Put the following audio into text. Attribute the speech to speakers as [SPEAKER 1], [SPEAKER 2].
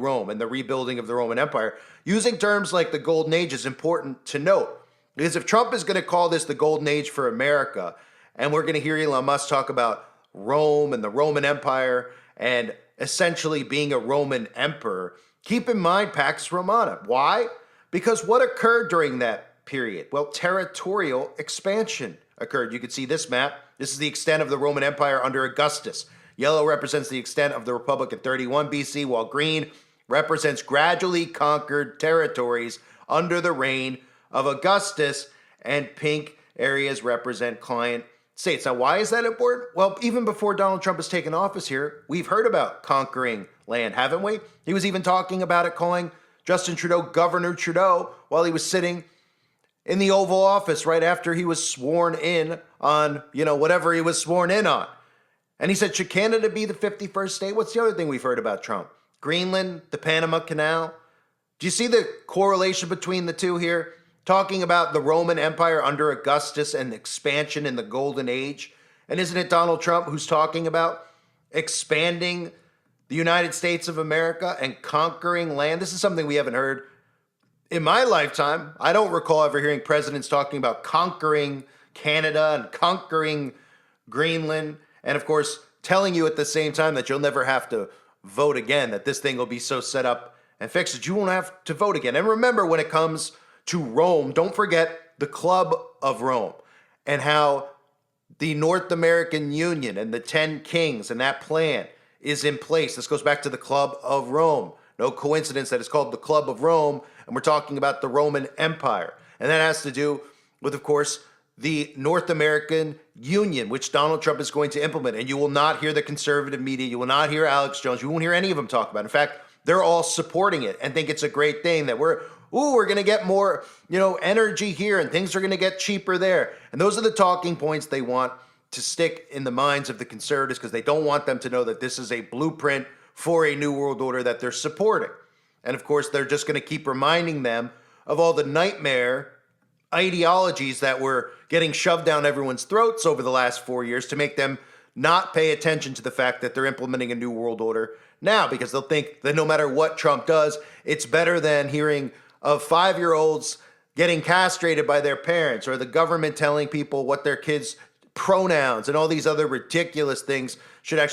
[SPEAKER 1] Rome and the rebuilding of the Roman Empire. Using terms like the Golden Age is important to note, because if Trump is going to call this the Golden Age for America, and we're going to hear Elon Musk talk about Rome and the Roman Empire and essentially being a Roman emperor, keep in mind Pax Romana. Why? Because what occurred during that period? Well, territorial expansion occurred. You can see this map. This is the extent of the Roman Empire under Augustus. Yellow represents the extent of the Republic in 31 BC, while green represents gradually conquered territories under the reign of Augustus, and pink areas represent client states. Now, why is that important? Well, even before Donald Trump has taken office here, we've heard about conquering land, haven't we? He was even talking about it, calling Justin Trudeau Governor Trudeau while he was sitting in the Oval Office right after he was sworn in on, whatever he was sworn in on. And he said, should Canada be the 51st state? What's the other thing we've heard about Trump? Greenland, the Panama Canal. Do you see the correlation between the two here? Talking about the Roman Empire under Augustus and expansion in the Golden Age. And isn't it Donald Trump who's talking about expanding the United States of America and conquering land? This is something we haven't heard in my lifetime. I don't recall ever hearing presidents talking about conquering Canada and conquering Greenland. And of course, telling you at the same time that you'll never have to vote again, that this thing will be so set up and fixed that you won't have to vote again. And remember, when it comes to Rome, don't forget the Club of Rome and how the North American Union and the 10 Kings and that plan is in place. This goes back to the Club of Rome. No coincidence that it's called the Club of Rome, and we're talking about the Roman Empire. And that has to do with, of course, the North American Union, which Donald Trump is going to implement. And you will not hear the conservative media. You will not hear Alex Jones. You won't hear any of them talk about it. In fact, they're all supporting it and think it's a great thing that we're going to get more, energy here and things are going to get cheaper there. And those are the talking points they want to stick in the minds of the conservatives, because they don't want them to know that this is a blueprint for a new world order that they're supporting. And of course, they're just going to keep reminding them of all the nightmare ideologies that were getting shoved down everyone's throats over the last 4 years to make them not pay attention to the fact that they're implementing a new world order now, because they'll think that no matter what Trump does, it's better than hearing of 5-year-olds getting castrated by their parents, or the government telling people what their kids' pronouns and all these other ridiculous things should actually be.